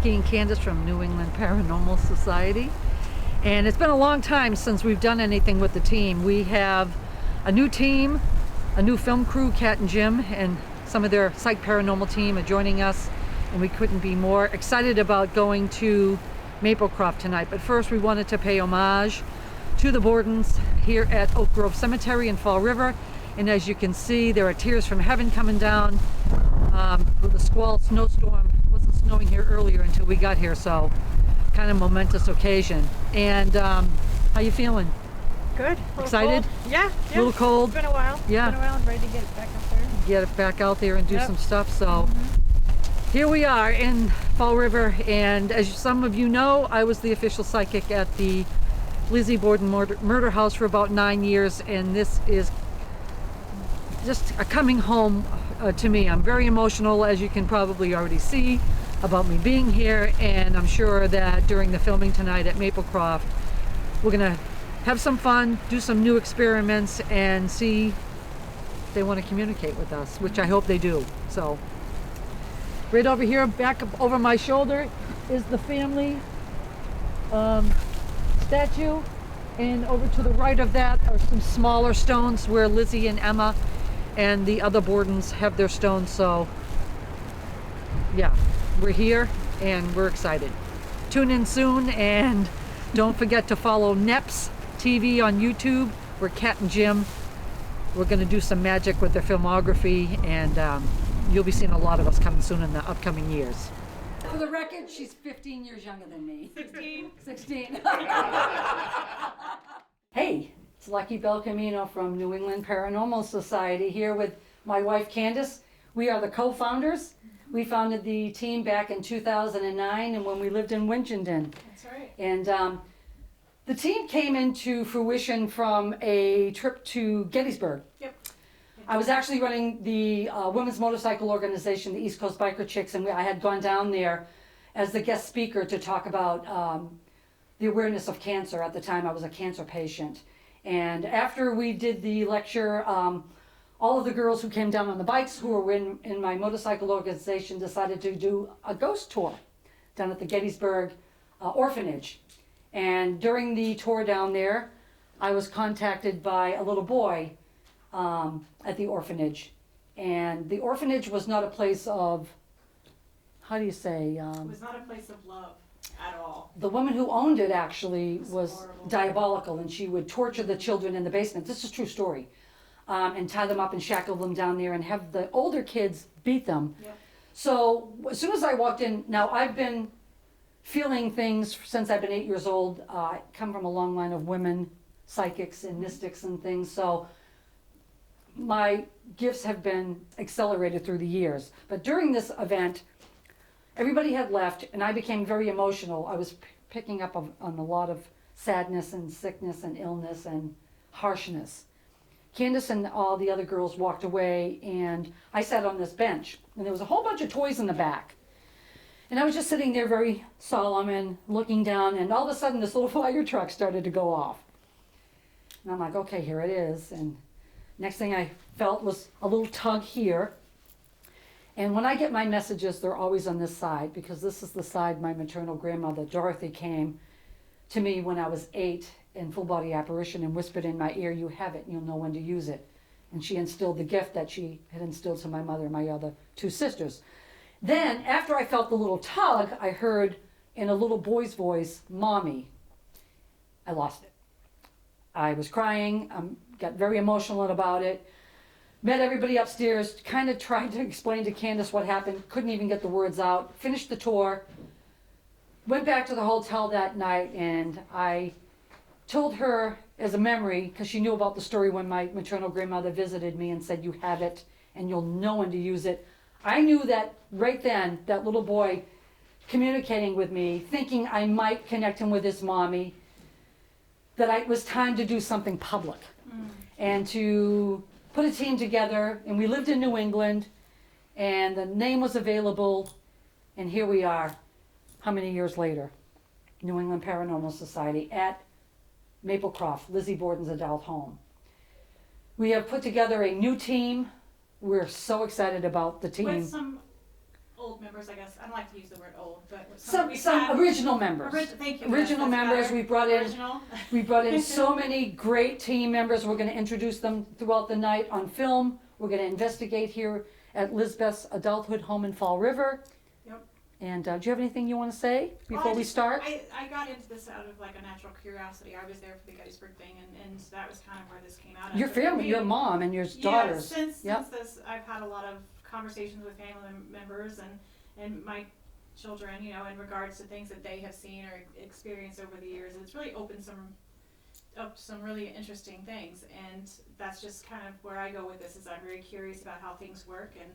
Jackie and Candace from New England Paranormal Society. And it's been a long time since we've done anything with the team. We have a new team, a new film crew, Kat and Jim, and some of their psych paranormal team are joining us. And we couldn't be more excited about going to Maplecroft tonight. But first we wanted to pay homage to the Bordens here at Oak Grove Cemetery in Fall River. And as you can see, there are tears from heaven coming down with a squall snowstorm. It wasn't snowing here earlier until we got here, so kind of momentous occasion. And how you feeling? Good. Excited? Cold. Yeah. A little cold? It's been a while. Yeah. It's been a while. I'm ready to get it back up there. Get it back out there and do some stuff. So here we are in Fall River, and as some of you know, I was the official psychic at the Lizzie Borden murder house for about 9 years, and this is just a coming home to me. I'm very emotional, as you can probably already see, about me being here, and I'm sure that during the filming tonight at Maplecroft, we're gonna have some fun, do some new experiments, and see if they want to communicate with us, which I hope they do. So right over here, back up over my shoulder, is the family statue, and over to the right of that are some smaller stones where Lizzie and Emma and the other Bordens have their stones. So yeah, we're here and we're excited. Tune in soon, and don't forget to follow NEPS TV on YouTube. We're Kat and Jim. We're going to do some magic with their filmography, and you'll be seeing a lot of us coming soon in the upcoming years. For the record, she's 15 years younger than me. 16. Hey, it's Lucky Belcamino from New England Paranormal Society here with my wife Candace. We are the co-founders. We founded the team back in 2009, and when we lived in Winchendon. That's right. And the team came into fruition from a trip to Gettysburg. Yep. I was actually running the women's motorcycle organization, the East Coast Biker Chicks, and I had gone down there as the guest speaker to talk about the awareness of cancer. At the time, I was a cancer patient. And after we did the lecture, all of the girls who came down on the bikes who were in my motorcycle organization decided to do a ghost tour down at the Gettysburg orphanage. And during the tour down there, I was contacted by a little boy at the orphanage. And the orphanage was not a place of, how do you say? It was not a place of love at all. The woman who owned it actually was horrible. diabolical, and she would torture the children in the basement. This is a true story. And tie them up and shackle them down there and have the older kids beat them. Yep. So as soon as I walked in, now I've been feeling things since I've been 8 years old. I come from a long line of women psychics and mystics and things, so my gifts have been accelerated through the years. But during this event, everybody had left, and I became very emotional. I was picking up on a lot of sadness and sickness and illness and harshness. Candace and all the other girls walked away, and I sat on this bench, and there was a whole bunch of toys in the back. And I was just sitting there very solemn and looking down, and all of a sudden this little fire truck started to go off. And I'm like, okay, here it is. And next thing I felt was a little tug here. And when I get my messages, they're always on this side, because this is the side my maternal grandmother, Dorothy, came to me when I was 8 in full body apparition and whispered in my ear, "You have it, you'll know when to use it." And she instilled the gift that she had instilled to my mother and my other 2 sisters. Then, after I felt the little tug, I heard in a little boy's voice, "Mommy." I lost it. I was crying, got very emotional about it. Met everybody upstairs, kind of tried to explain to Candace what happened, couldn't even get the words out, finished the tour, went back to the hotel that night, and I told her as a memory, because she knew about the story when my maternal grandmother visited me and said, "You have it, and you'll know when to use it." I knew that right then, that little boy communicating with me, thinking I might connect him with his mommy, that it was time to do something public and to put a team together. And we lived in New England, and the name was available, and here we are, how many years later? New England Paranormal Society at Maplecroft, Lizzie Borden's adult home. We have put together a new team. We're so excited about the team. With some old members, I guess. I don't like to use the word old, but Some we've had- original members. Thank you. Original Yes, that's members, better. we brought in Original. We brought in so many great team members. We're going to introduce them throughout the night on film. We're going to investigate here at Lizbeth's Adulthood home in Fall River. Yep. And do you have anything you want to say before Well, we start? I got into this out of like a natural curiosity. I was there for the Gettysburg thing, and that was kind of where this came out of. Your But for family, me- your mom and your daughters. Yeah, since Yep. this, I've had a lot of conversations with family members and my children, you know, in regards to things that they have seen or experienced over the years. It's really opened up some really interesting things, and that's just kind of where I go with this. Is I'm very curious about how things work, and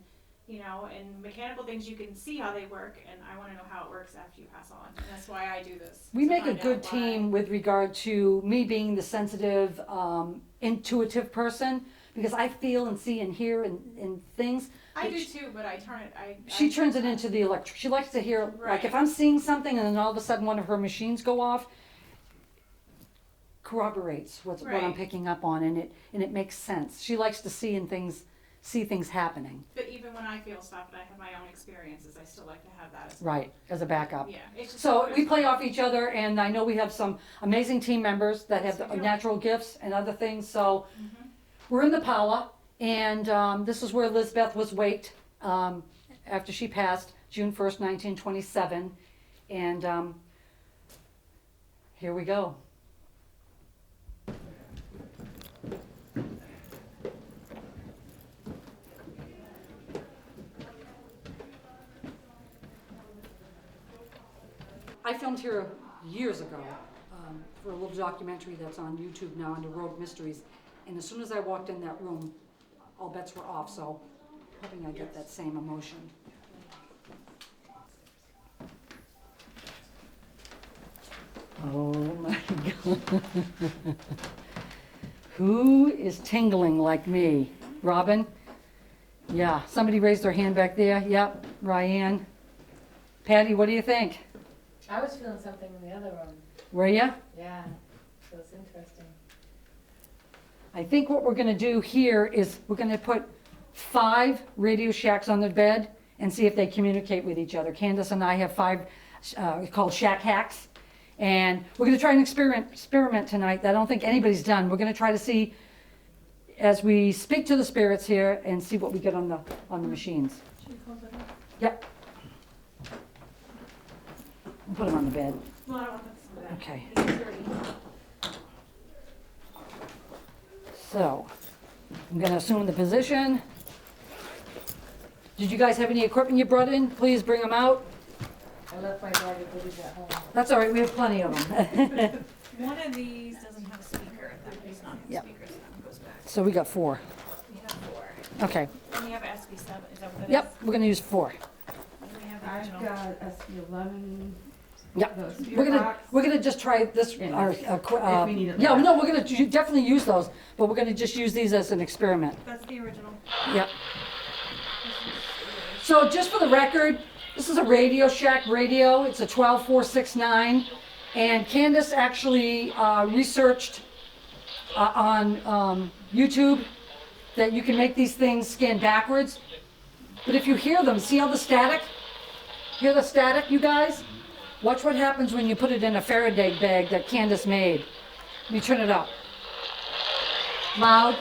you know, and mechanical things you can see how they work, and I want to know how it works after you pass on. And that's why I do this. We to make a find good out why. team with regard to me being the sensitive, intuitive person, because I feel and see and hear and things. I do too, but I turn it. She turns it into the electric. She likes to hear, like Right. if I'm seeing something and then all of a sudden one of her machines go off, corroborates what I'm Right. picking up on, and it makes sense. She likes to see things happening. But even when I feel stuff and I have my own experiences, I still like to have that as Right, as a backup. Yeah. It's just So so we play off each other, and I know we have some amazing team members that have Yes, we do. natural gifts and other things. So Mhm. we're in the Pala, and this is where Lizbeth was waked after she passed, June 1st, 1927. And here we go. I filmed here years ago for a little documentary that's on YouTube now under Rogue Mysteries. And as soon as I walked in that room, all bets were off, so hoping I get that same emotion. Oh my God. Who is tingling like me? Robin? Yeah, somebody raised their hand back there. Yep, Ryan. Patty, what do you think? I was feeling something in the other room. Were ya? Yeah, so it's interesting. I think what we're gonna do here is we're gonna put 5 Radio Shacks on the bed and see if they communicate with each other. Candace and I have 5 called Shack Hacks. And we're gonna try an experiment tonight that I don't think anybody's done. We're gonna try to see, as we speak to the spirits here, and see what we get on the machines. Should we close it up? Yep. We'll put them on the bed. No, I don't want that. Okay. It's dirty. So, I'm gonna assume the position. Did you guys have any equipment you brought in? Please bring them out. I left my daughter goodies at home. That's all right, we have plenty of them. One of these doesn't have a speaker. That does not have Yep. a speaker, so that one goes back. So we got 4. We have 4. Okay, And we have SB7. Is that what it is? yep, we're gonna use 4. And we have the I've original. got SB11. Yep. The speaker We're gonna, box. we're gonna just try this, Yeah. our, If we need it yeah, later. no, we're gonna definitely use those, but we're gonna just use these as an experiment. That's the original. Yep. So just for the record, this is a Radio Shack radio. It's a 12469. And Candace actually researched on YouTube that you can make these things scan backwards. But if you hear them, see all the static? Hear the static, you guys? Watch what happens when you put it in a Faraday bag that Candace made. Let me turn it up. Loud.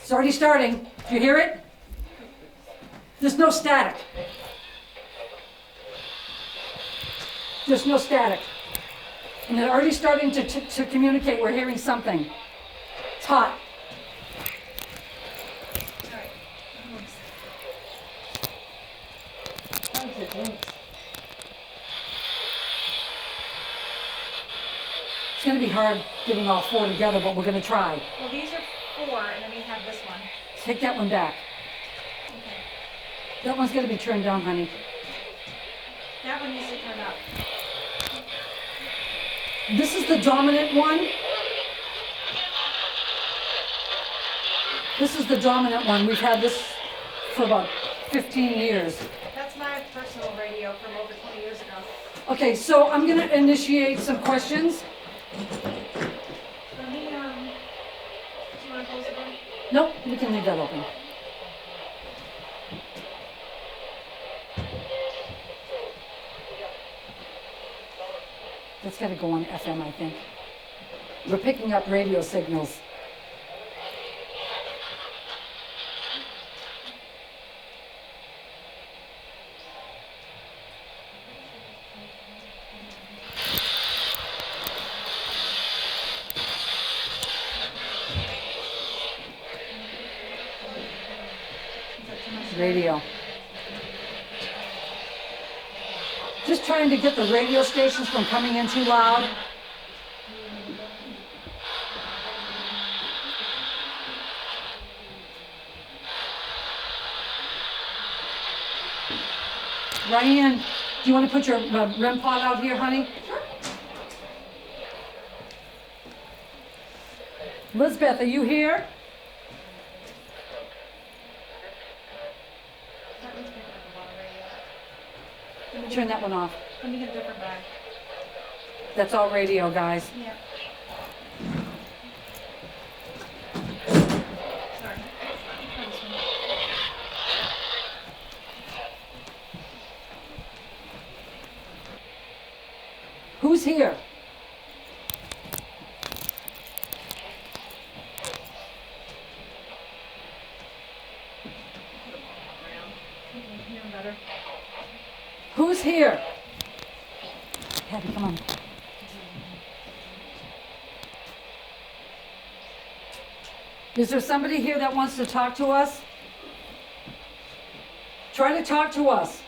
It's already starting. Do you hear it? There's no static. There's no static. And they're already starting to communicate. We're hearing something. It's hot. It's going to be hard getting all 4 together, but we're going to try. Well, these are 4, and then we have this one. Take that one back. Okay. That one's going to be turned down, honey. That one needs to turn up. This is the dominant one. This is the dominant one. We've had this for about 15 years. That's my personal radio from over 20 years ago. Okay, so I'm going to initiate some questions. Let me, do you want to close the door? Nope, we can leave that open. That's gotta go on FM, I think. We're picking up radio signals. Radio. Just trying to get the radio stations from coming in too loud. Ryan, do you want to put your REM pod out here, honey? Sure. Lisbeth, are you here? That one's picking up a lot of radio. Turn that one off. Let me get a different bag. That's all radio, guys. Yeah. Sorry. That was fine. Who's here? Okay, hearing better. Who's here? Patty, come on. Is there somebody here that wants to talk to us? Try to talk to us.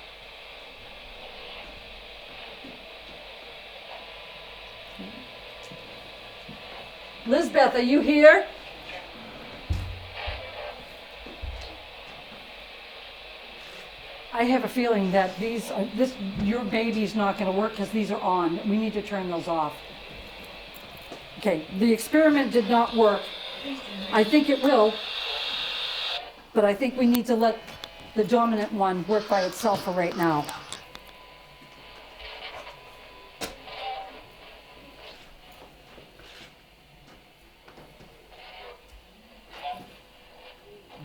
Lisbeth, are you here? I have a feeling that your baby's not going to work because these are on. We need to turn those off. Okay, the experiment did not work. I think it will, but I think we need to let the dominant one work by itself for right now.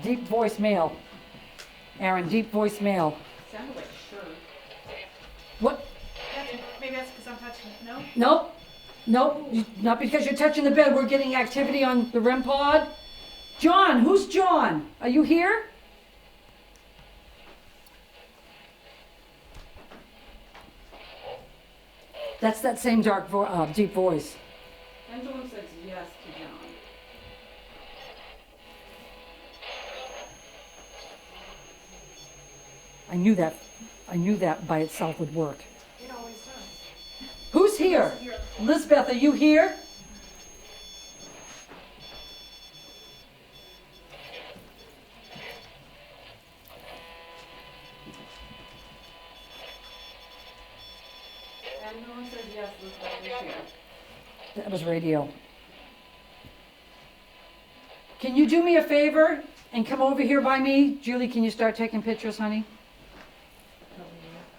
Deep voice male. Aaron, deep voice male. Sounded like sure. What? Maybe that's because I'm touching it. No? Nope. Nope. Not because you're touching the bed. We're getting activity on the REM pod. John, who's John? Are you here? That's that same deep voice. Angela says yes to John. I knew that by itself would work. It always does. Who's here? Here. Lisbeth, are you here? Angela says yes, Lisbeth is here. That was radio. Can you do me a favor and come over here by me? Julie, can you start taking pictures, honey?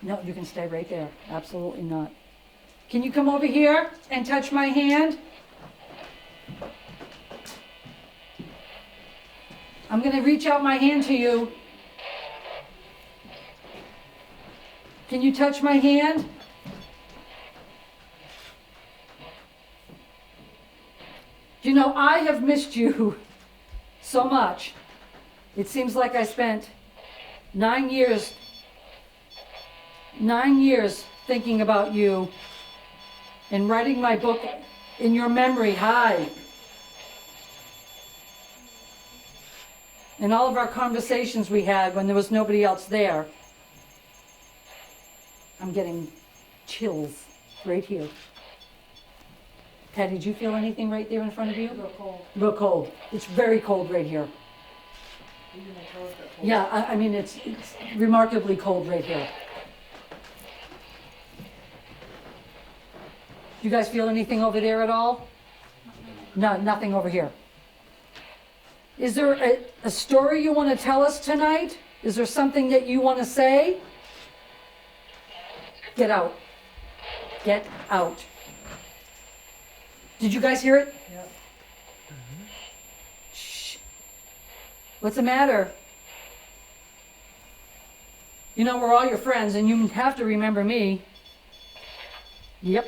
No, you can stay right there. Absolutely not. Can you come over here and touch my hand? I'm going to reach out my hand to you. Can you touch my hand? You know, I have missed you so much. It seems like I spent 9 years thinking about you and writing my book in your memory. Hi. And all of our conversations we had when there was nobody else there. I'm getting chills right here. Patty, did you feel anything right there in front of you? Real cold. Real cold. It's very cold right here. Even my toes got cold. Yeah, I mean, it's remarkably cold right here. You guys feel anything over there at all? No, nothing over here. Is there a story you want to tell us tonight? Is there something that you want to say? Get out. Get out. Did you guys hear it? Yep. Shh. What's the matter? You know, we're all your friends, and you have to remember me. Yep.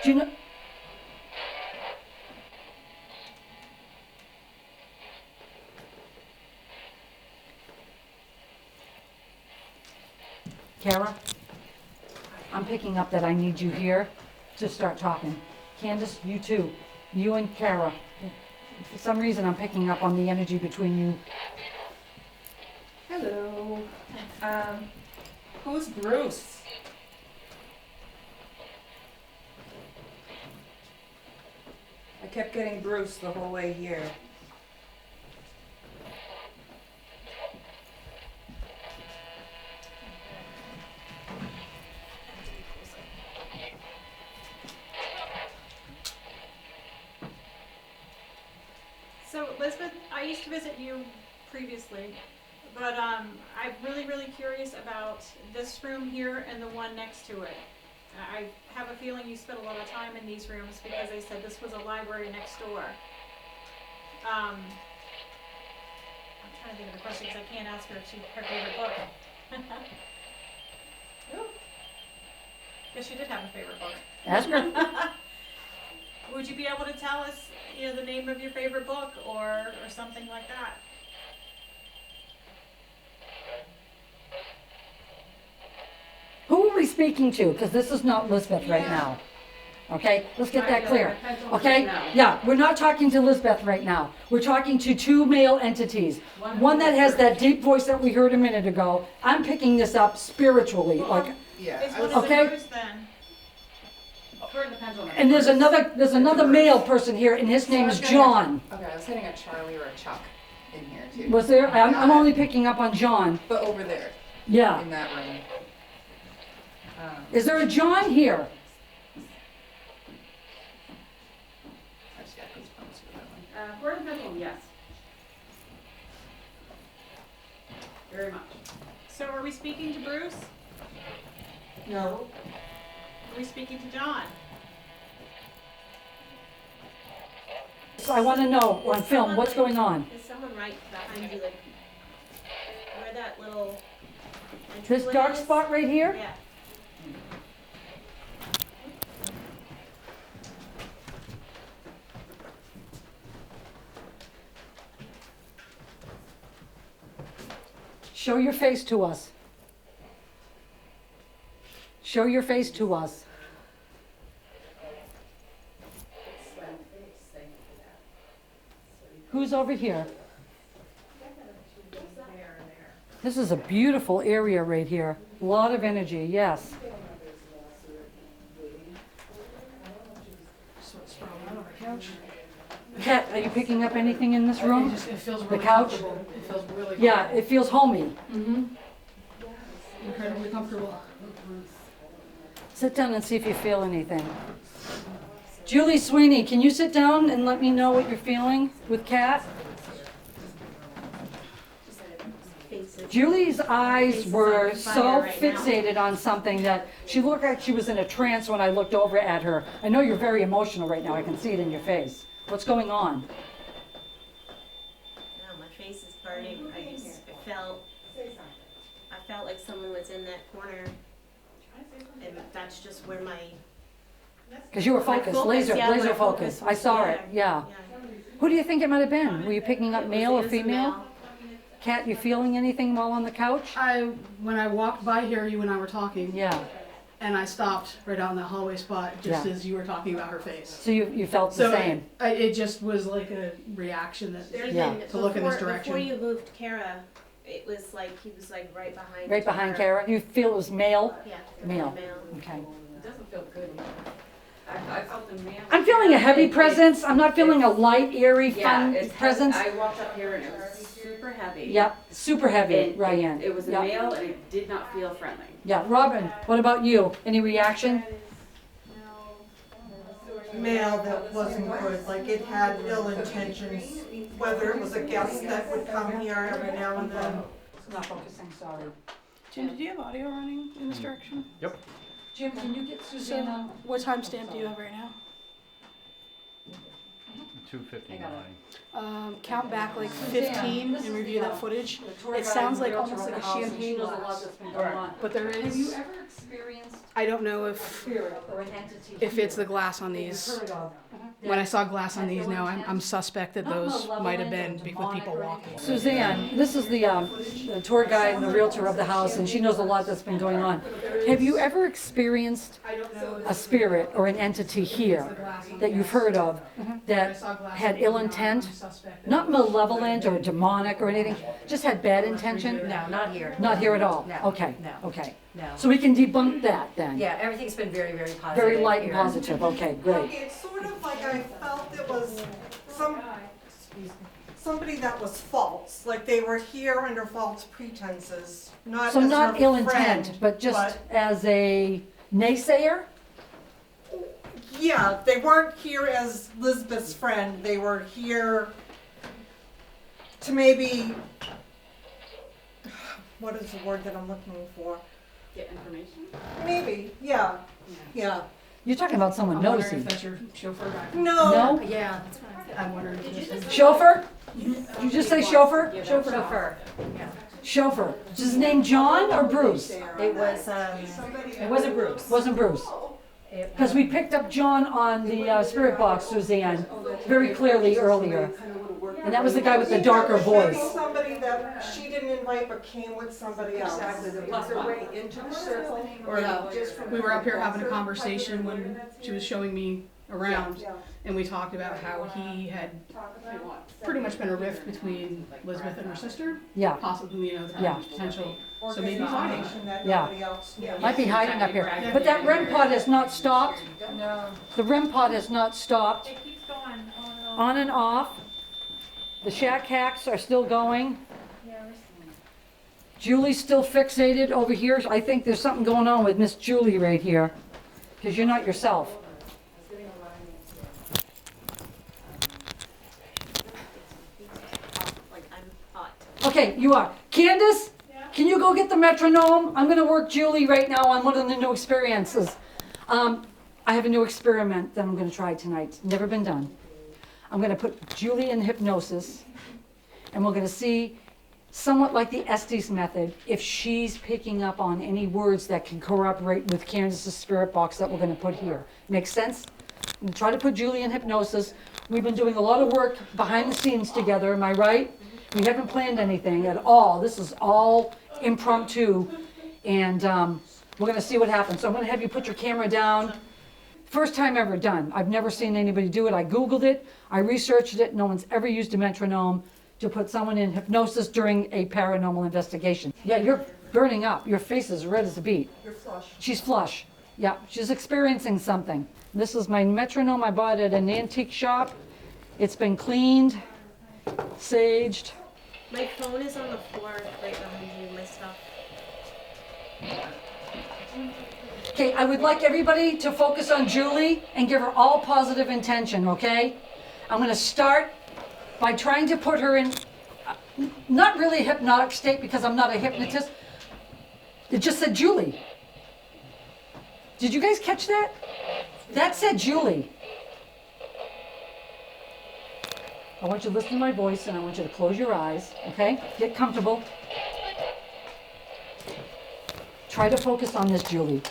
Do you know? Kara, I'm picking up that I need you here to start talking. Candace, you too. You and Kara. For some reason, I'm picking up on the energy between you. Hello. Who's Bruce? I kept getting Bruce the whole way here. So Elizabeth, I used to visit you previously, but I'm really curious about this room here and the one next to it. I have a feeling you spent a lot of time in these rooms because they said this was a library next door. I'm trying to think of the question because I can't ask her her favorite book. Ooh. Guess she did have a favorite book. Ask her. Would you be able to tell us, the name of your favorite book or something like that? Who are we speaking to? Because this is not Lisbeth right now. Okay, let's get that clear. Okay, yeah, we're not talking to Lisbeth right now. We're talking to two male entities. One that has that deep voice that we heard a minute ago. I'm picking this up spiritually, like, Is one Okay. of the Bruce then? According to the pendulum. and there's another male person here, and his name is John. Okay, I was hitting a Charlie or a Chuck in here too. Was there? I'm only picking up on John. But over there, Yeah. in that room. Is there a John here? I just got goosebumps for that one. According to the pendulum, yes. Very much. So are we speaking to Bruce? No. Are we speaking to John? So I want to know on film what's going on. There's someone right behind you, like where that little This entryway dark is. spot right here? Yeah. Show your face to us. Show your face to us. Who's over here? This is a beautiful area right here. A lot of energy, yes. Kat, are you picking up anything in this room? It feels The really couch? comfortable. It feels really Yeah, it feels homey. incredibly comfortable. Sit down and see if you feel anything. Julie Sweeney, can you sit down and let me know what you're feeling with Kat? Julie's eyes were so fixated on something that she looked like she was in a trance when I looked over at her. I know you're very emotional right now. I can see it in your face. What's going on? No, my face is burning. I felt like someone was in that corner, and that's just where my Because you were focused, laser focus. I saw it, yeah. Who do you think it might have been? Were you picking up male or female? Kat, you feeling anything while on the couch? When I walked by here, you and I were talking, Yeah. and I stopped right out in that hallway spot just Yeah. as you were talking about her face. So you felt the So same? it just was like a reaction that. Yeah. To look in this direction. Before you moved Kara, it was like he was like right behind. Right behind her. Kara? You feel it was male? Yeah. Male. Okay. It doesn't feel good. I felt the man. I'm feeling a heavy presence. I'm not feeling a light, airy, Yeah, fun it's presence. I walked up here and it was super heavy. Yep, super heavy, And Ryan. it was a Yep. male and it did not feel friendly. Yeah, Robin, what about you? Any reaction? Male that wasn't good, like it had ill intentions, whether it was a guest that would come here every now and then. It's not focusing, sorry. Jim, did you have audio running in this direction? Jim, can you get Susanna? What timestamp do you have right now? 2:59. Count back like 15 and review that footage. It sounds like almost like a champagne glass. But there Have you is, ever experienced I don't know a if spirit or an entity? it's the glass on these. Heard of? When I saw glass on these now, I'm suspect that Not those might have been malevolent or with demonic people or walking. anything. Suzanne, this is the tour guide and the realtor of the house, and she knows a lot that's been going on. Have you ever experienced a spirit or an entity here that you've heard of that had ill intent? Not malevolent or demonic or anything, just had bad intention? No, not here. Not here at all? No, Okay, no. okay. No. So we can debunk that then? Yeah, everything's been very, very positive. Very light and here. positive, okay, great. It's sort of like I felt it was somebody that was false, like they were here under false pretenses, not So as not her ill intent, friend, but just as a naysayer? Yeah, they weren't here as Lisbeth's friend, they were here to maybe, what is the word that I'm looking for? Get information? Maybe, yeah, yeah. You're talking about someone I'm wondering nosy. if that's your chauffeur guy. No, No? Yeah, that's what I'm I'm wondering if this is. Chauffeur? Did you just say chauffeur? chauffeur. Chauffeur. Is his name John or Bruce? It was, it wasn't Bruce. Wasn't Bruce. Because we picked up John on the spirit box, Suzanne, very clearly earlier. And that was the guy with the darker voice. somebody that she didn't invite but came with somebody else. We were up here having a conversation when she was showing me around, and we talked about how he had pretty much been a rift between Elizabeth and her sister. Yeah, Possibly, the Yeah. potential. So maybe hiding. yeah. Might be hiding up here. But that REM pod has not stopped. No. The REM pod has not stopped. It keeps going On and off. The shack hacks are still going. Julie's still fixated over here. I think there's something going on with Miss Julie right here. Because you're not yourself. Like I'm hot. Okay, you are. Candace, can you go get the metronome? I'm gonna work Julie right now on one of the new experiences. I have a new experiment that I'm gonna try tonight. Never been done. I'm gonna put Julie in hypnosis, and we're gonna see, somewhat like the Estes method, if she's picking up on any words that can corroborate with Candace's spirit box that we're gonna put here. Make sense? I'm gonna try to put Julie in hypnosis. We've been doing a lot of work behind the scenes together, am I right? We haven't planned anything at all. This is all impromptu, and we're gonna see what happens. So I'm gonna have you put your camera down. First time ever done. I've never seen anybody do it. I Googled it, I researched it. No one's ever used a metronome to put someone in hypnosis during a paranormal investigation. Yeah, you're burning up. Your face is red as a beet. You're flush. She's flush. Yeah, she's experiencing something. This is my metronome I bought at an antique shop. It's been cleaned, saged. My phone is on the floor right behind you, my stuff. Okay, I would like everybody to focus on Julie and give her all positive intention, okay? I'm gonna start by trying to put her in, not really a hypnotic state because I'm not a hypnotist. It just said Julie. Did you guys catch that? That said Julie. I want you to listen to my voice and I want you to close your eyes, okay? Get comfortable. Try to focus on this, Julie.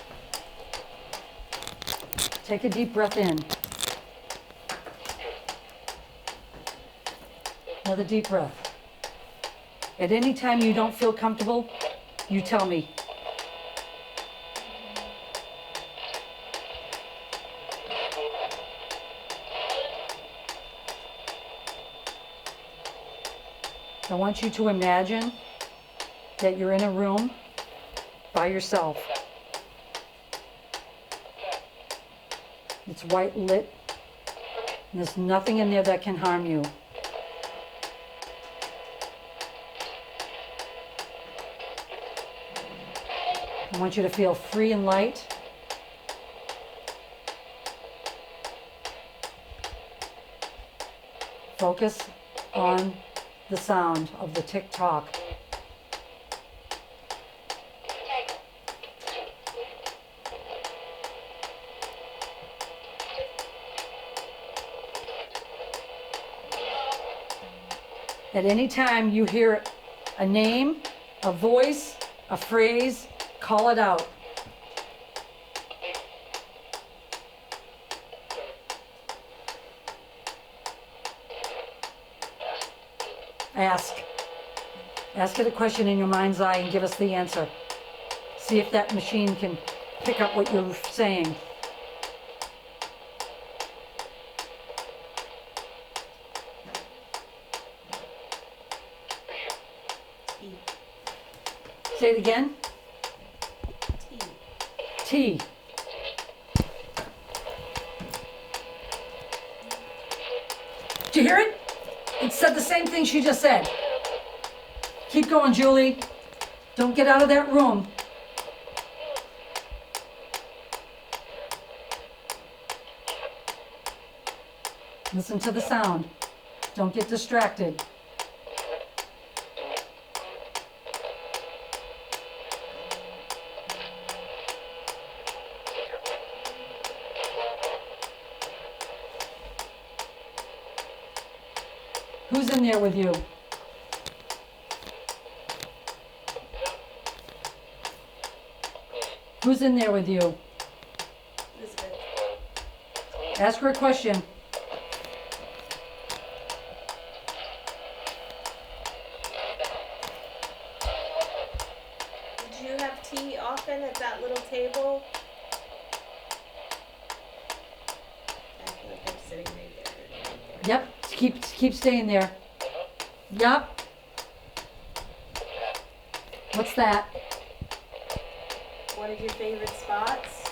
Take a deep breath in. Another deep breath. At any time you don't feel comfortable, you tell me. I want you to imagine that you're in a room by yourself. It's white lit. And there's nothing in there that can harm you. I want you to feel free and light. Focus on the sound of the tick-tock. At any time you hear a name, a voice, a phrase, call it out. Ask. Ask it a question in your mind's eye and give us the answer. See if that machine can pick up what you're saying. Say it again. T. Did you hear it? It said the same thing she just said. Keep going, Julie. Don't get out of that room. Listen to the sound. Don't get distracted. Who's in there with you? Who's in there with you? Elizabeth. Ask her a question. Did you have tea often at that little table? I feel like I'm sitting right there. Yep, keep staying there. Yep. What's that? One of your favorite spots?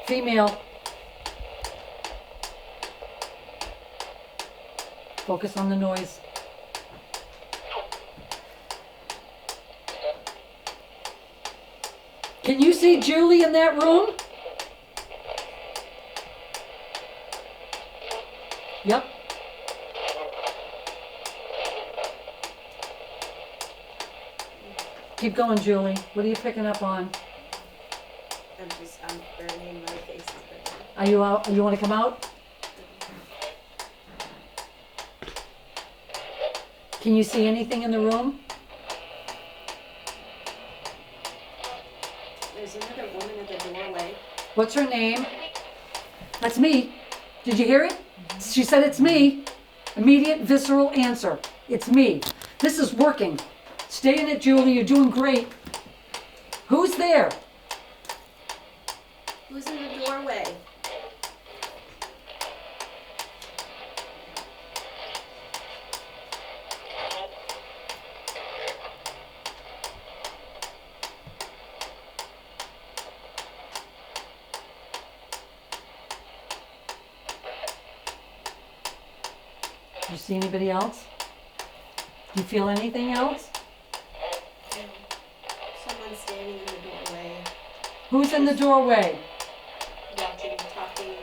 Female. Focus on the noise. Can you see Julie in that room? Yep. Keep going, Julie. What are you picking up on? I'm burning my face. Is burning. Are you out? You want to come out? Can you see anything in the room? There's another woman at the doorway. What's her name? That's me. Did you hear it? She said it's me. Immediate visceral answer. It's me. This is working. Stay in it, Julie. You're doing great. Who's there? Who's in the doorway? You see anybody else? Do you feel anything else? Someone standing in the doorway, Who's in the doorway? watching, talking.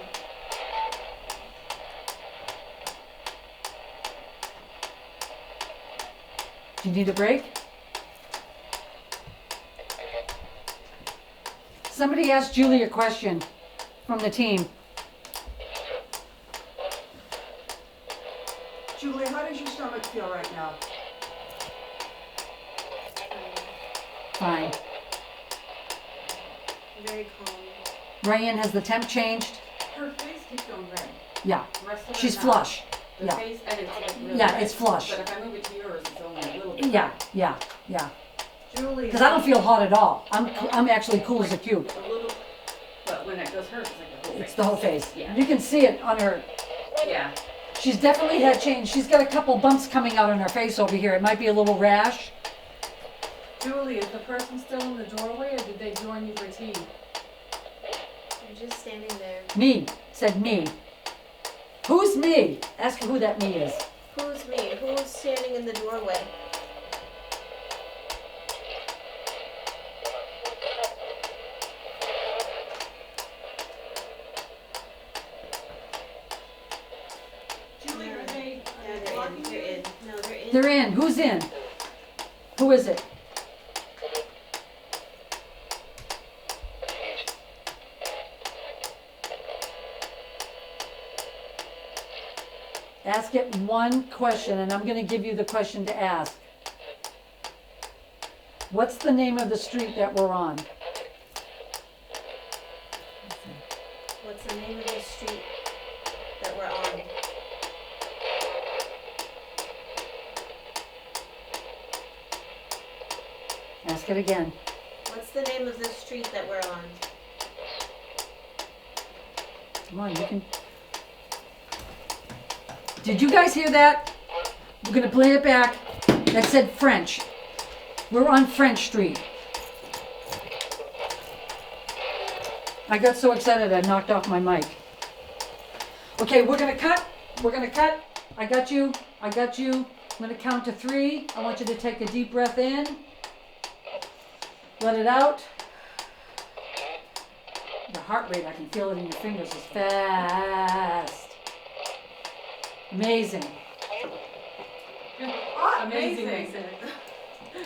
Do you need a break? Somebody asked Julie a question from the team. Julie, how does your stomach feel right now? Fine. Very calm. Ryan, has the temp changed? Her face keeps going red. Yeah. The rest of her She's not. flush. The Yeah. face, and it's like really Yeah, red. it's flush. But if I move it to yours, it's only a little bit. Yeah. Julie. Because I don't feel hot at all. I'm actually cool as a cube. A little, but when it goes hers, it's like the whole face. It's the whole face. Yeah. You can see it on her. Yeah. She's definitely had change. She's got a couple bumps coming out on her face over here. It might be a little rash. Julie, is the person still in the doorway or did they join you for tea? You're just standing there. Me. Said me. Who's me? Ask her who that me is. Who's me? Who's standing in the doorway? Julie, are they Yeah, they're in. blocking They're you? in. No, they're in. They're in. Who's in? Who is it? Ask it one question, and I'm gonna give you the question to ask. What's the name of the street that we're on? What's the name of the street that we're on? Ask it again. What's the name of the street that we're on? Come on, you can. Did you guys hear that? We're gonna play it back. That said French. We're on French Street. I got so excited I knocked off my mic. Okay, we're gonna cut. We're gonna cut. I got you. I got you. I'm gonna count to 3. I want you to take a deep breath in. Let it out. The heart rate, I can feel it in your fingers, is fast. Amazing. Amazing.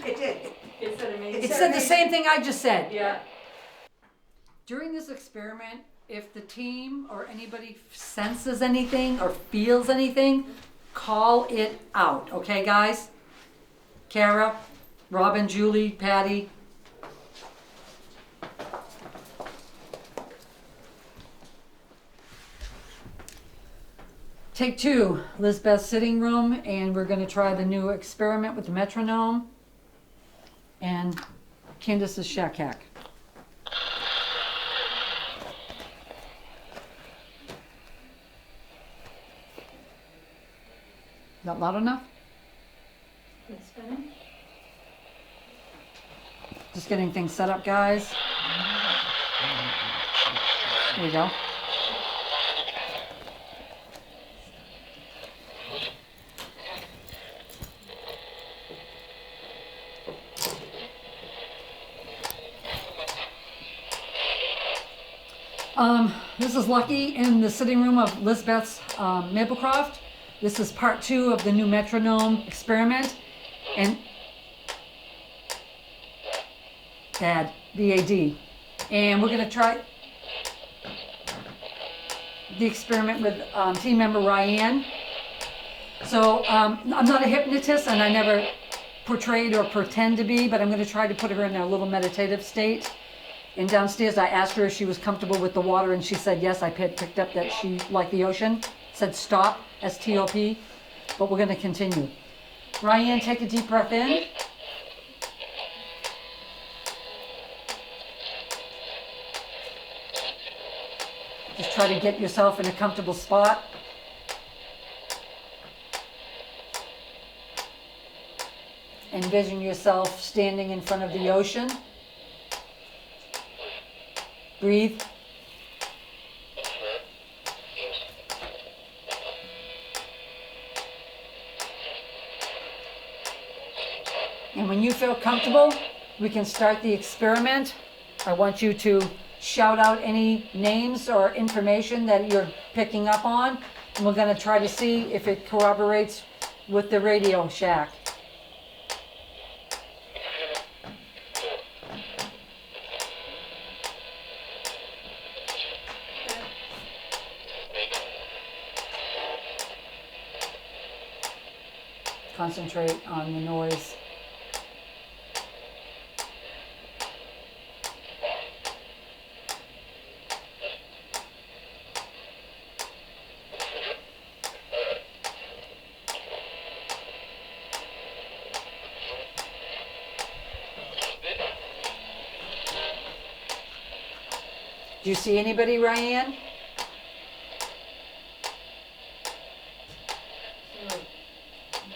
It did. It said amazing. It said the same thing I just said. Yeah. During this experiment, if the team or anybody senses anything or feels anything, call it out. Okay, guys? Kara, Robin, Julie, Patty. Take 2, Lizbeth's sitting room, and we're going to try the new experiment with the metronome. And Candace's shack hack. Not loud enough? It's spinning. Just getting things set up, guys. There you go. This is Lucky in the sitting room of Lizbeth's Maplecroft. This is part 2 of the new metronome experiment. And BAD, B-A-D. And we're gonna try the experiment with team member Ryan. So I'm not a hypnotist and I never portrayed or pretend to be, but I'm gonna try to put her in a little meditative state. And downstairs, I asked her if she was comfortable with the water, and she said yes. I picked up that she liked the ocean. Said stop, S-T-O-P. But we're going to continue. Ryan, take a deep breath in. Just try to get yourself in a comfortable spot. Envision yourself standing in front of the ocean. Breathe. And when you feel comfortable, we can start the experiment. I want you to shout out any names or information that you're picking up on. And we're going to try to see if it corroborates with the Radio Shack. Concentrate on the noise. Do you see anybody, Ryan?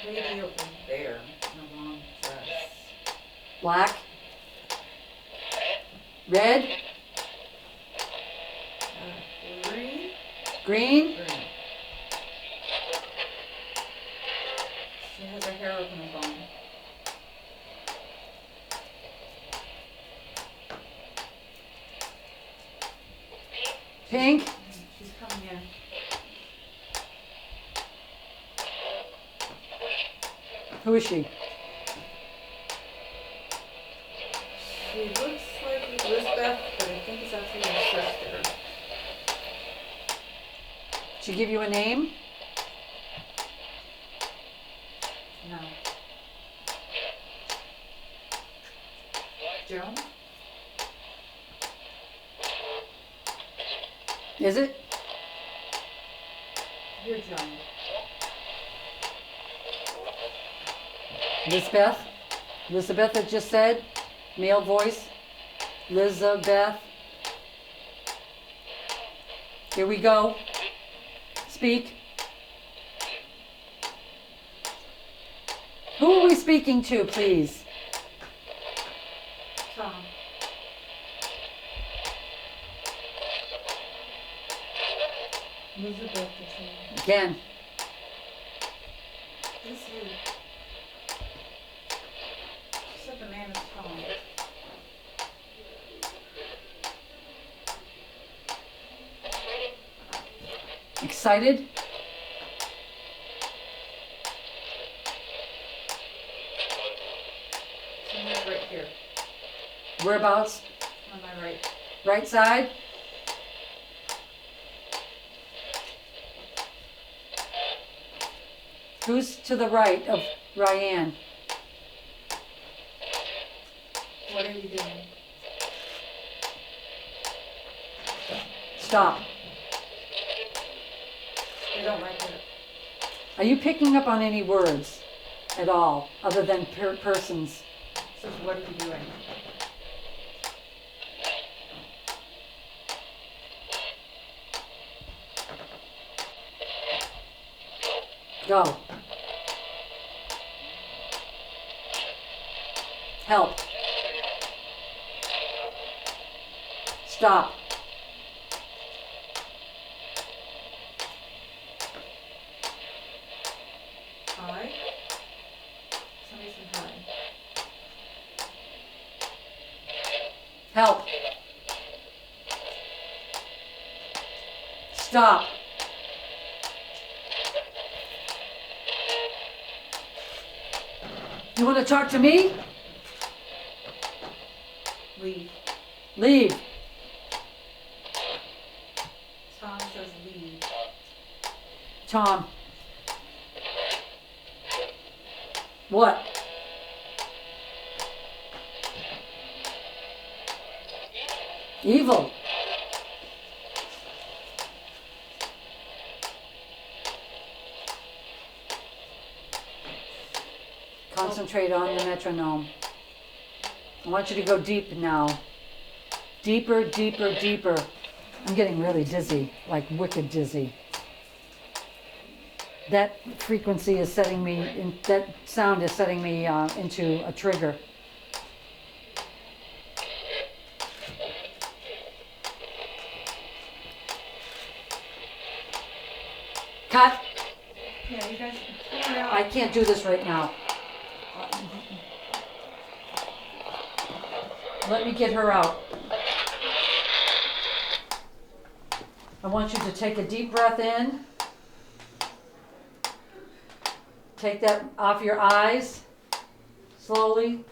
Lady over there in a long dress. Black? Red? Green? Green? Green. She has her hair up in a bun. Pink? She's coming in. Who is she? She looks like Elizabeth, but I think it's actually her sister. She give you a name? No. Joan? Is it? You're Joan. Elizabeth? Elizabeth had just said, male voice. Lizabeth. Here we go. Speak. Who are we speaking to, please? Tom. Elizabeth is here. Again. Who's you? She said the man is Tom. Excited? Somewhere right here. Whereabouts? On my right. Right side? Who's to the right of Ryan? What are you doing? Stop. I don't like it. Are you picking up on any words at all, other than persons? Says, what are you doing? Go. Help. Stop. Hi? Somebody said hi. Help. Stop. You want to talk to me? Leave. Leave. Tom says leave. Tom. What? Evil. Concentrate on the metronome. I want you to go deep now. Deeper, deeper, deeper. I'm getting really dizzy, like wicked dizzy. That frequency is setting me, that sound is setting me into a trigger. Cut. Yeah, you guys pull it out. I can't do this right now. Let me get her out. I want you to take a deep breath in. Take that off your eyes, slowly.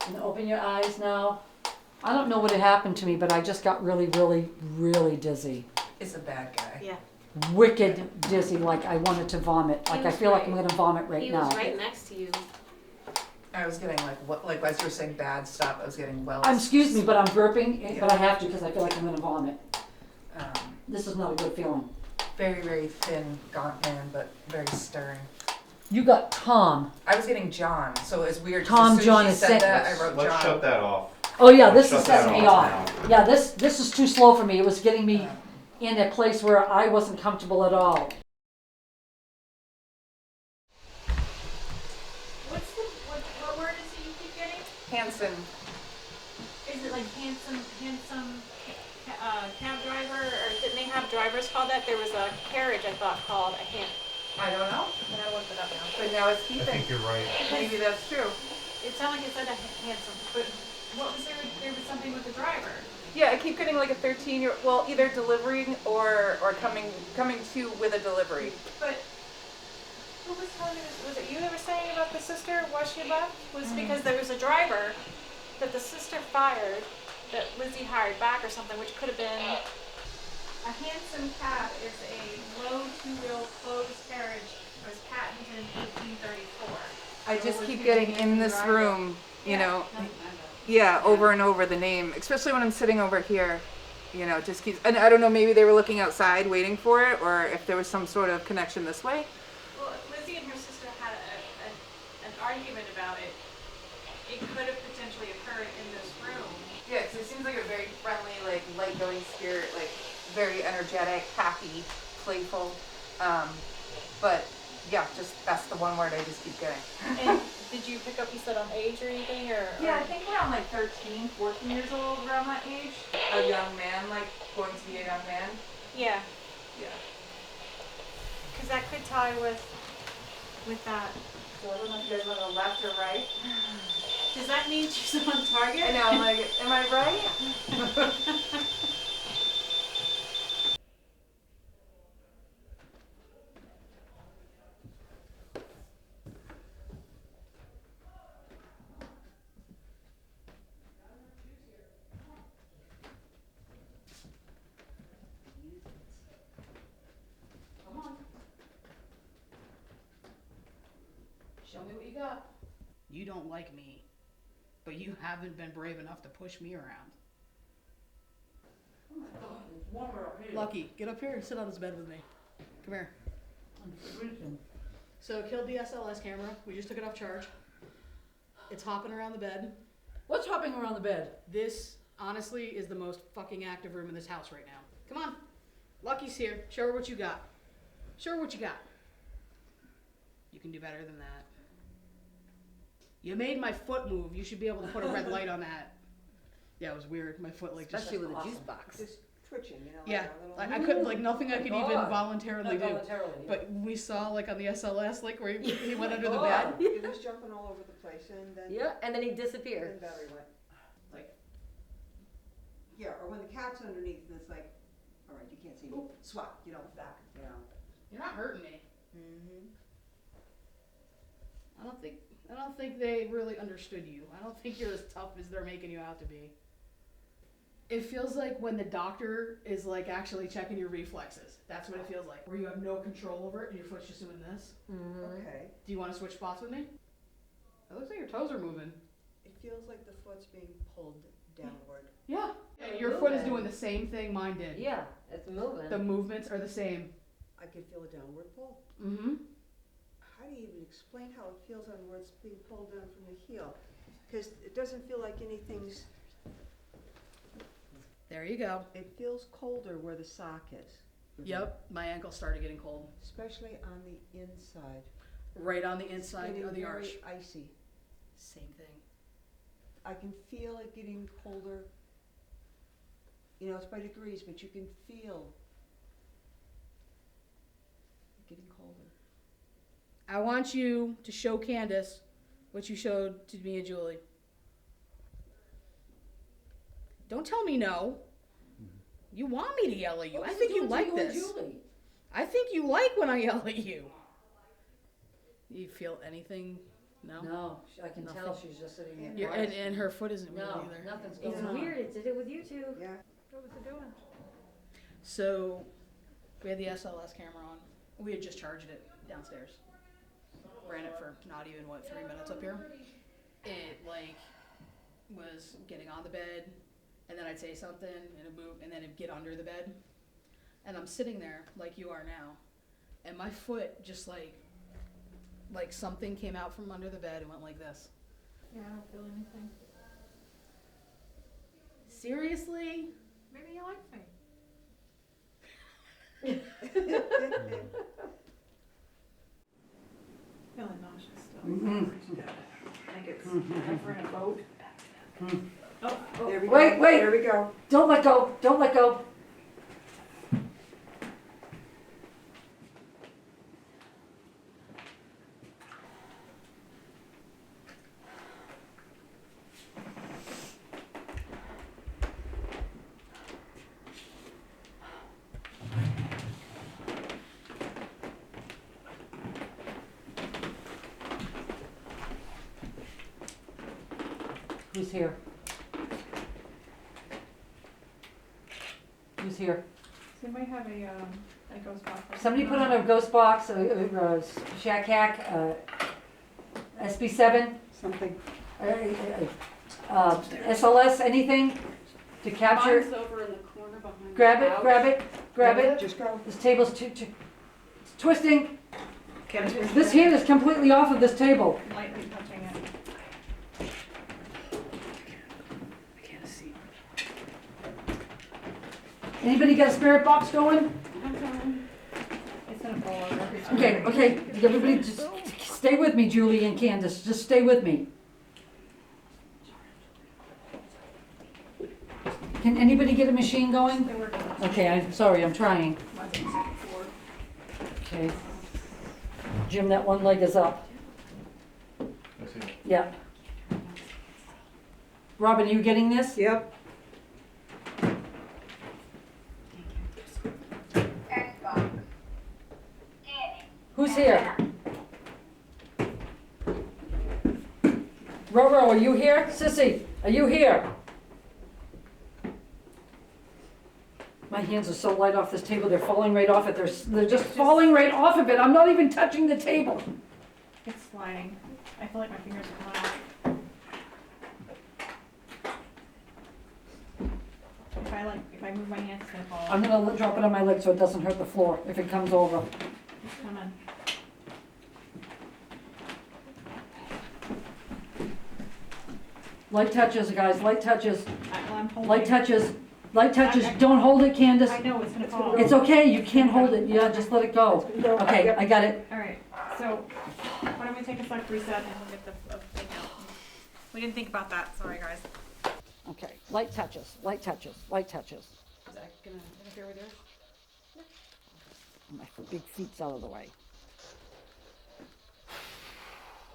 And open your eyes now. I don't know what had happened to me, but I just got really, really, really dizzy. Is a bad guy. Yeah. Wicked dizzy, like I wanted to vomit. Like I feel like I'm gonna vomit right He now. was right next to you. I was getting like as you were saying bad stuff, I was getting well. Excuse me, but I'm burping, but I have to because I feel like I'm gonna vomit. Um, This is not a good feeling. very, very thin, gaunt man, but very stirring. You got Tom. I was getting John, so it was weird. 'cause Tom, as soon John as is she said sick. that, I wrote Let's John. shut that off. Oh yeah, Let's this is shut that setting me off off. now. Yeah, this is too slow for me. It was getting me in a place where I wasn't comfortable at all. What word is it you keep getting? Hanson. Is it like handsome, cab driver, or didn't they have drivers called that? There was a carriage I thought called a I don't know, but I looked it up now. But now it's I Ethan. think you're right. Maybe that's true. It sounded like it said a handsome, but what was there? There was something with the driver. Yeah, I keep getting like a 13-year, well, either delivering or coming to with a delivery. But who was telling me this? Was it you that were saying about the sister? Why she left? Was because there was a driver that the sister fired that Lizzie hired back or something, which could have been A hansom cab is a low two-wheel closed carriage that was patented in 1834. I just keep getting in this room, you know. Yeah, over and over the name, especially when I'm sitting over here. You know, it just keeps. And I don't know, maybe they were looking outside waiting for it, or if there was some sort of connection this way. Well, Lizzie and her sister had an argument about it. It could have potentially occurred in this room. Yeah, because it seems like a very friendly, like light-going spirit, like very energetic, happy, playful. But yeah, just that's the one word I just keep getting. And did you pick up, you said on age or anything, or? Yeah, I think around like 13, 14 years old, around that age. A young man, like going to be a young man. Yeah, Yeah. because that could tie with that. So I don't know if you guys want to go left or right. Does that mean she's on target? I know, I'm like, am I right? Show me what you got. You don't like me, but you haven't been brave enough to push me around. Oh my God, it's warmer up here. Lucky, get up here and sit on this bed with me. Come here. I'm freezing. So killed the SLS camera. We just took it off charge. It's hopping around the bed. What's hopping around the bed? This, honestly, is the most fucking active room in this house right now. Come on. Lucky's here. Show her what you got. Show her what you got. You can do better than that. You made my foot move. You should be able to put a red light on that. Yeah, it was weird. My foot like Especially just... with a juice box. Just twitching, you know. Yeah, like a I couldn't, like nothing I could even God. voluntarily do. Voluntarily, yeah. But we saw like on the SLS, like where he went under the God. bed. He was jumping all over the place and then. Yeah, and then he Then disappeared. battery went. Like, Yeah, or when the cat's underneath and it's like, all right, you can't see me. Swat, you know, back, you know. you're not hurting me. Mm-hmm. I don't think they really understood you. I don't think you're as tough as they're making you out to be. It feels like when the doctor is like actually checking your reflexes. That's what it feels like. Where you have no control over it and your foot's just doing this. Okay. Do you want to switch spots with me? It looks like your toes are moving. It feels like the foot's being pulled downward. Yeah. Your foot is doing the same thing mine did. Yeah, it's moving. The movements are the same. I could feel a downward pull. Mm-hmm. How do you even explain how it feels on where it's being pulled down from the heel? Because it doesn't feel like anything's, There you go. it feels colder where the sock is. Yep, my ankle started getting cold. Especially on the inside. Right on the inside Getting of the very arch. icy. Same thing. I can feel it getting colder. You know, it's by degrees, but you can feel it getting colder. I want you to show Candace what you showed to me and Julie. Don't tell me no. You want me to yell at you. I think you like this. Julie. I think you like when I yell at you. You feel anything? No? No, I can tell Nothing. she's just sitting there. You're, quiet. and her foot isn't moving No, either. nothing's It's going on. weird. It did it with you too. Yeah. What was it doing? So, we had the SLS camera on. We had just charged it downstairs. Ran it for not even, 3 minutes up here. It, was getting on the bed, and then I'd say something, and it'd move, and then it'd get under the bed. And I'm sitting there, like you are now, and my foot just, like something came out from under the bed and went like this. Yeah, I don't feel anything. Seriously? Maybe you like me. Feeling nauseous still. Mm-hmm. I think it's time for a boat. Oh, There we go. Wait, wait. There we go. Don't let go. Don't let go. Who's here? Who's here? Does anybody have a ghost box? Somebody put on a ghost box, a shack hack, SB7, something, SLS, anything to capture. Mine's over in the corner behind Grab the it, couch. grab it, grab it. Just go. This table's it's twisting. This hand is completely off of this table. Lightly touching it. Anybody got a spirit box going? It's gonna fall over. Okay, everybody just stay with me, Julie and Candace, just stay with me. Can anybody get a machine going? They're working on it. Okay, I'm sorry, I'm trying. Mine's on the second floor. Okay. Jim, that one leg is up. Yeah. Robin, are you getting this? Yep. Who's here? Roro, are you here? Sissy, are you here? My hands are so light off this table, they're falling right off it. They're just falling right off of it. I'm not even touching the table. It's sliding. I feel like my fingers are coming off. If I move my hands, it's gonna fall. I'm gonna drop it on my leg so it doesn't hurt the floor if it comes over. It's coming. Light touches, guys, light touches, I'm holding. light touches, light touches. Don't hold it, Candace. I know it's gonna fall. It's okay, you can't hold it. Yeah, just let it go. Okay, I got it. All right, so why don't we take a sec reset and we'll get the thing out. We didn't think about that, sorry guys. Okay, light touches, light touches, light touches. Is that gonna interfere with yours? My big feet's out of the way.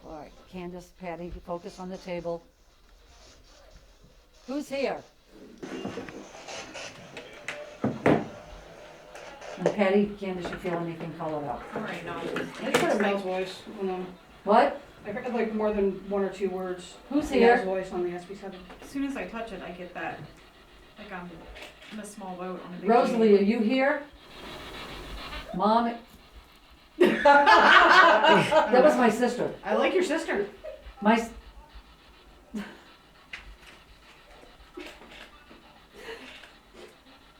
All right, Candace, Patty, focus on the table. Who's here? And Patty, Candace, you feel anything, call it out. All right, no. I think I heard a male's voice. What? I heard like more than one or two words. Who's A here? male's voice on the SB7. As soon as I touch it, I get that, like I'm in a small boat on a big Rosalie, are you here? Mom? That was my sister. I like your sister. My, s-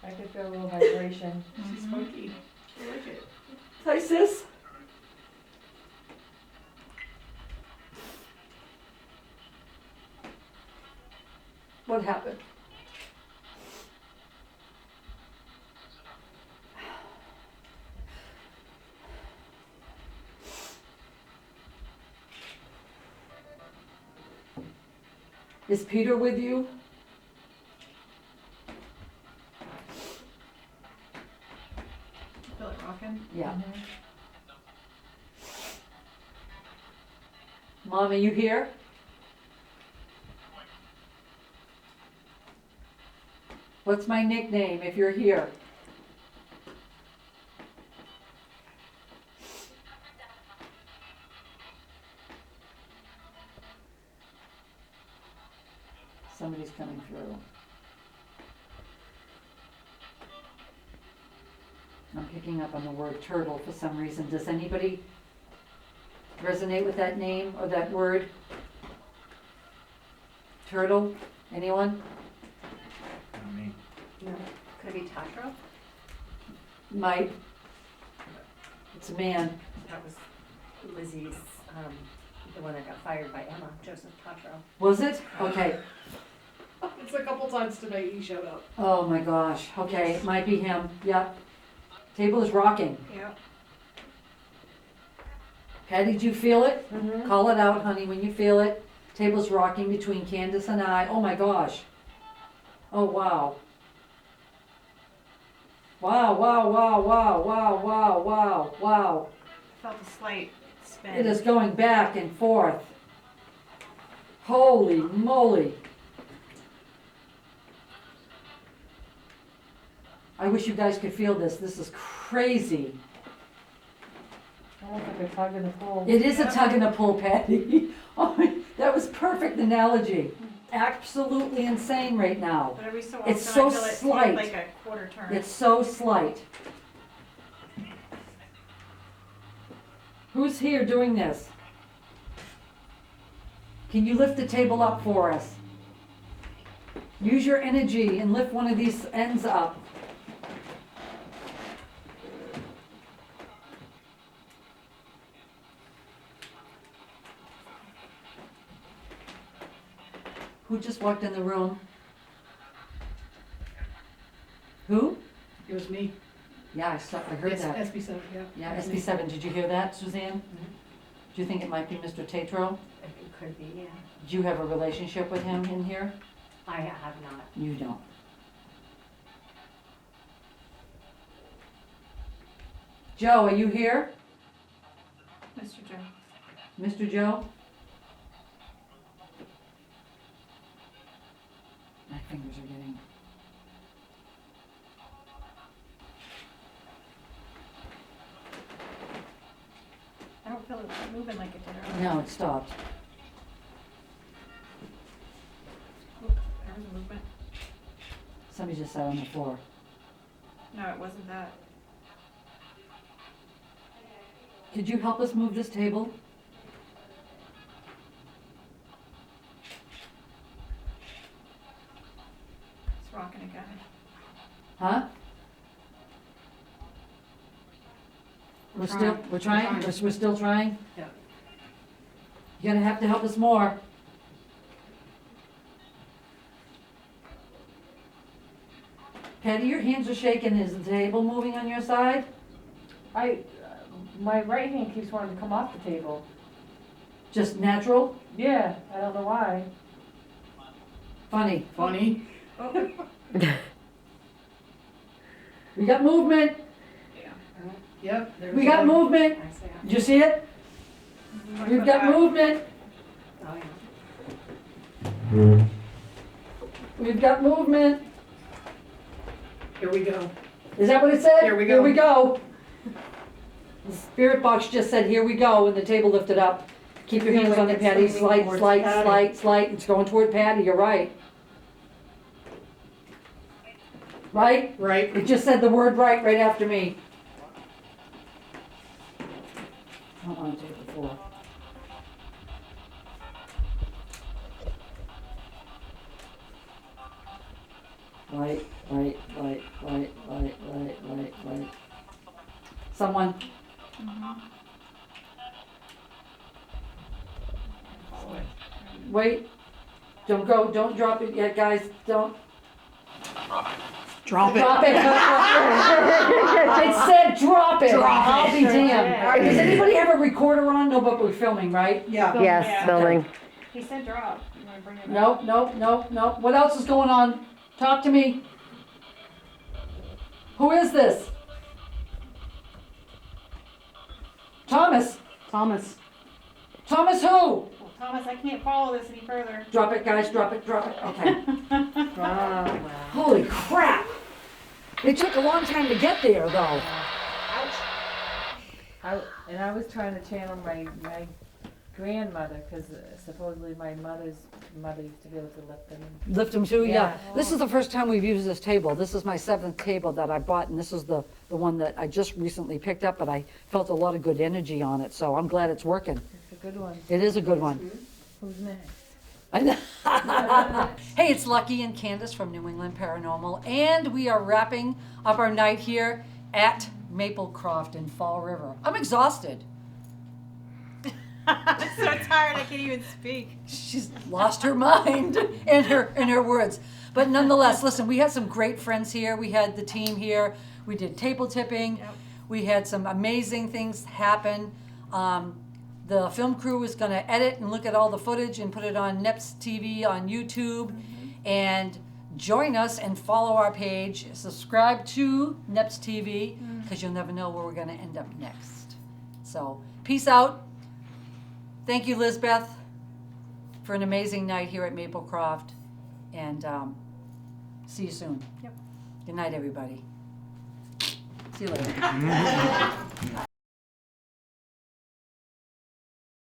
I could feel a little vibration. She's funky. I like it. hi sis. What happened? Is Peter with you? I feel like rocking. Yeah. Mom, are you here? What's my nickname if you're here? Somebody's coming through. I'm picking up on the word turtle for some reason. Does anybody resonate with that name or that word? Turtle? Anyone? Could it be Tatro? Might. It's a man. That was Lizzie's, the one that got fired by Emma, Joseph Tatro. Was it? Okay. It's a couple times today he showed up. Oh my gosh. Okay, it might be him. Yep. Table is rocking. Yep. Patty, did you feel it? Mm-hmm. Call it out, honey, when you feel it. Table's rocking between Candace and I. Oh my gosh. Oh wow. Wow, wow, wow, wow, wow, wow, wow, wow. Felt a slight spin. It is going back and forth. Holy moly. I wish you guys could feel this. This is crazy. Almost like a tug in the pool. It is a tug and a pull, Patty. Oh, that was perfect analogy. absolutely insane right now. But every so often I It's so feel it slight. like a quarter turn. It's so slight. Who's here doing this? Can you lift the table up for us? Use your energy and lift one of these ends up. Who just walked in the room? Who? It was me. Yeah, I heard that. SB7, yeah. Yeah, SB7, did you hear that, Suzanne? Do you think it might be Mr. Tatro? It could be, yeah. Do you have a relationship with him in here? I have not. You don't. Joe, are you here? Mr. Joe. Mr. Joe? My fingers are getting... I don't feel it moving like it did earlier. No, it stopped. Oop, there was a movement. Somebody just sat on the floor. No, it wasn't that. Could you help us move this table? It's rocking again. Huh? We're trying? We're still trying? Yeah. You're gonna have to help us more. Patty, your hands are shaking. Is the table moving on your side? My right hand keeps wanting to come off the table. Just natural? Yeah, I don't know why. Funny. Funny. We got movement. Yep. there We was got one. movement. Did you see it? We've got movement. Oh, yeah. We've got movement. Here we go. Is that what it said? Here we go. Here we go. The spirit box just said, here we go, and the table lifted up. Keep your hands on it, Patty. Slight, slight, slight, slight. It's going toward Patty. You're right. Right? Right. It just said the word right after me. I don't want to take the floor. Light, light, light, light, light, light, light, light. Someone. Wait. Don't go, don't drop it yet, guys. Don't. Drop it. Drop it. It said drop it. Drop I'll it. be damned. Does anybody have a recorder on? No, but we're filming, right? Yeah. Yes, Yeah. filming. He said drop. You wanna bring it up? Nope, nope, nope, nope. What else is going on? Talk to me. Who is this? Thomas. Thomas. Thomas who? Well, Thomas, I can't follow this any further. Drop it, guys, drop it, drop it. Okay. Oh, wow. Holy crap. It took a long time to get there, though. I was trying to channel my grandmother, because supposedly my mother's mother used to be able to lift them. Lift them too, yeah. Yeah. This is the first time we've used this table. This is my 7th table that I bought, and this is the one that I just recently picked up, but I felt a lot of good energy on it, so I'm glad it's working. It's a good one. It is a good one. Who's next? I know. Hey, it's Lucky and Candace from New England Paranormal, and we are wrapping up our night here at Maplecroft in Fall River. I'm exhausted. I'm so tired I can't even speak. She's lost her mind in her words. But nonetheless, listen, we had some great friends here. We had the team here. We did table tipping. Yep. We had some amazing things happen. The film crew was going to edit and look at all the footage and put it on NEPS TV on YouTube. And join us and follow our page. Subscribe to NEPS TV, because you'll never know where we're going to end up next. So, peace out. Thank you, Lizbeth, for an amazing night here at Maplecroft. And see you soon. Yep. Good night, everybody. See you later.